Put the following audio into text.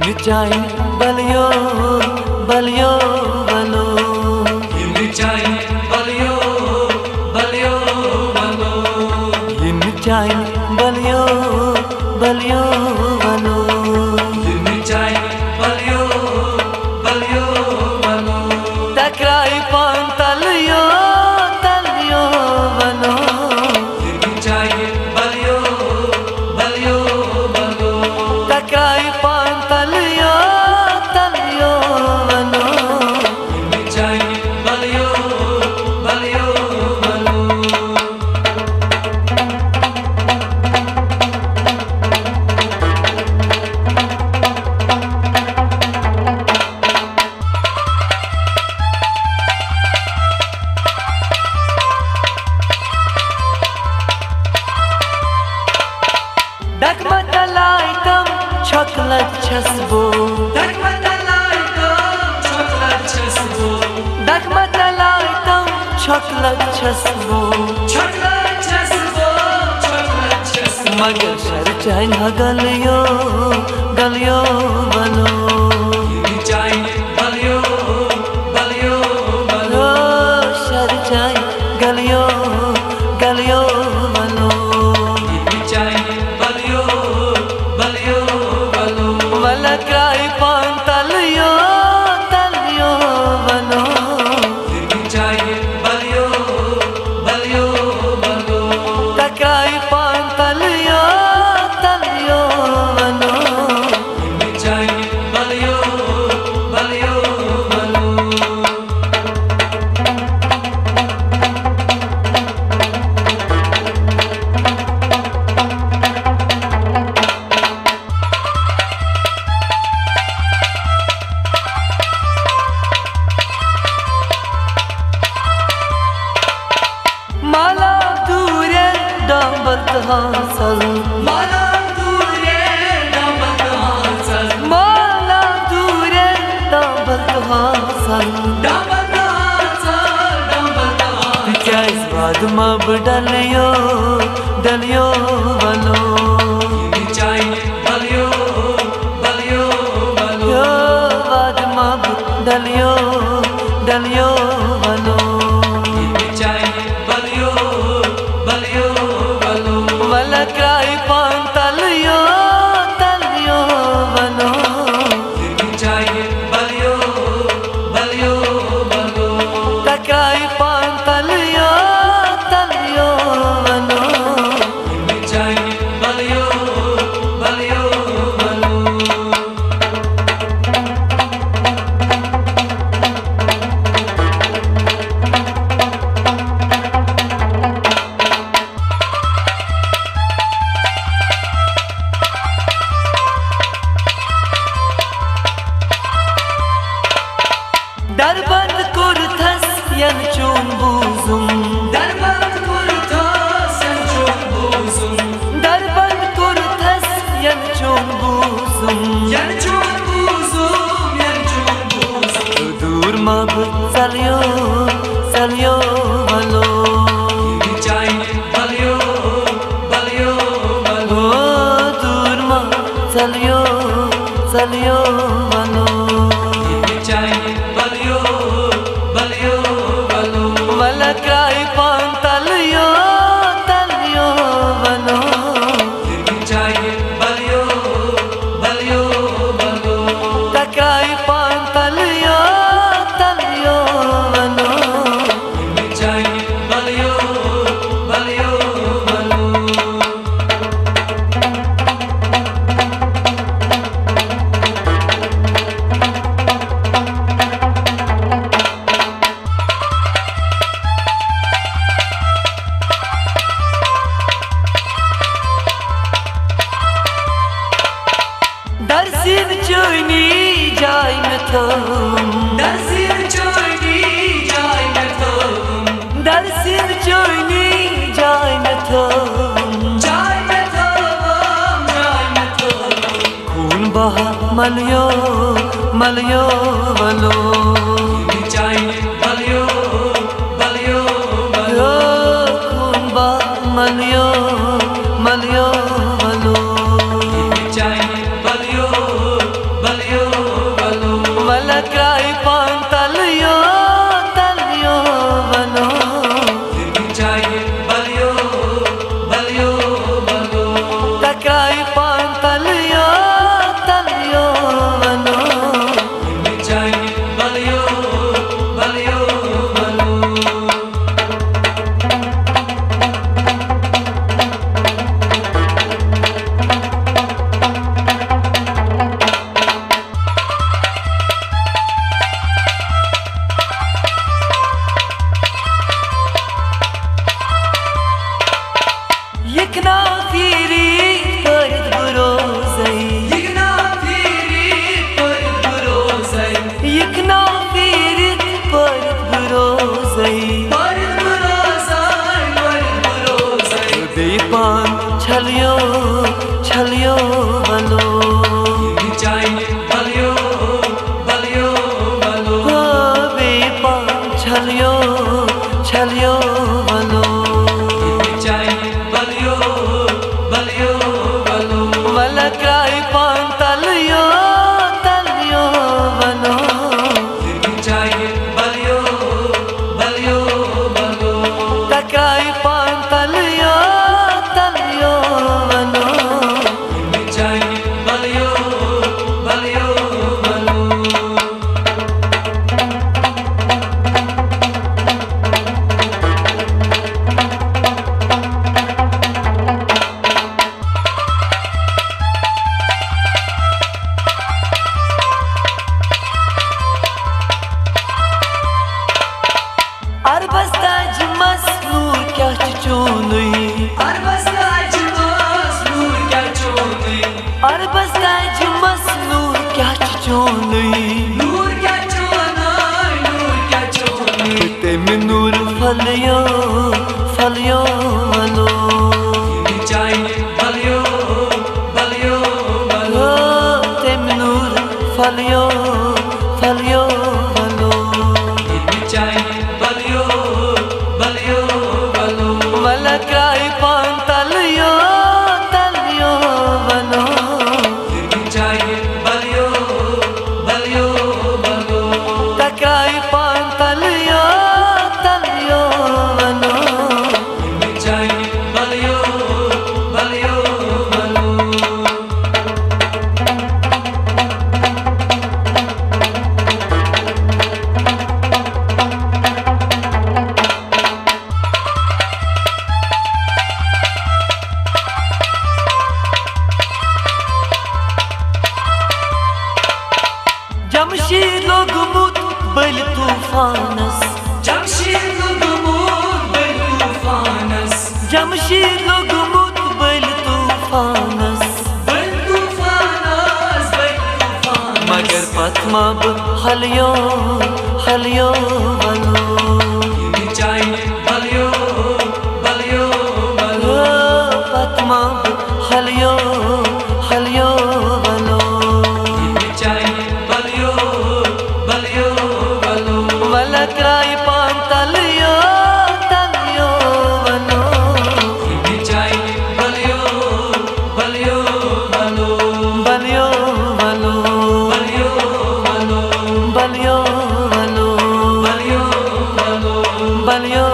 चाय बलियो बलियो बलो चाय बलियो बलियो बलो चाय बलियो बलियो बलो चाय बलियो बलियो बलो टकराई पान तलियो तलियो बलो चाय बलियो बलियो बलो टकराई पान तलियो तलियो बलो चाय बलियो बलियो बलो Dakmatalaydam chocolate chasbo Dakmatalaydam chocolate chasbo Dakmatalaydam chocolate chasbo Chocolate chasbo Chocolate chasbo Magar shar chain galiyo galiyo balo चाय बलियो बलियो बलो shar chain galiyo galiyo balo चाय बलियो बलियो बलो malakrai pan taliyo taliyo balo चाय बलियो बलियो बलो takrai pan taliyo taliyo balo चाय बलियो बलियो बलो माला दूरे डांबत हासल माला दूरे नमक हासल माला दूरे डांबत हासल डबल हासल डबल हासल कैस बाद मब डलियो डलियो बलो चाय बलियो बलियो बलो यो बाद मब डलियो डलियो बलो चाय बलियो बलियो बलो मलक्राई पान तलियो तलियो बलो चाय बलियो बलियो बलो टकराई पान तलियो तलियो बलो चाय बलियो बलियो बलो Darband kurthas yan chun buzum Darband kurthas yan chun buzum Darband kurthas yan chun buzum yan chun buzum dur mab salyo salyo balo चाय बलियो बलियो बलो dur mab salyo salyo balo चाय बलियो बलियो बलो malakrai pan taliyo taliyo balo चाय बलियो बलियो बलो takrai pan taliyo taliyo balo चाय बलियो बलियो बलो Darsin joyni jay me thum दर्शन चोरी जाय में तुम Darsin joyni jay me thum जाय में तुम जाय में तुम Khun baha malyo malyo balo चाय बलियो बलियो बलो khun baha malyo malyo balo चाय बलियो बलियो Yıkna firit payet burozay Yıkna firit payet burozay Yıkna firit payet burozay Payet burozay Bepan çalıyor valo चाहिए बलियो बलियो बलो Bepan çalıyor valo चाहिए बलियो बलियो बलो Vala krai pan talyo valo चाहिए बलियो बलियो बलो Takrai pan talyo valo चाहिए बलियो बलियो बलो Arbastaj masnur kya chunui Arbastaj masnur क्या चोली Arbastaj masnur kya chunui नूर क्या चोली Tem nur falyo valo चाहिए बलियो बलियो बलो Tem nur falyo valo चाहिए बलियो बलियो बलो Vala krai pan talyo valo चाहिए बलियो बलियो बलो Takrai pan talyo valo चाहिए बलियो बलियो बलो Jamshid logumut bel tufanas Jamshid गुमूर बिल तूफानस Jamshid logumut bel tufanas बिल तूफानस Magar patma halyo valo चाहिए बलियो बलियो बलो Patma halyo valo चाहिए बलियो बलियो बलो Vala krai pan talyo valo चाहिए बलियो बलियो बलो Balyo valo बलियो बलो Balyo valo बलियो बलो Balyo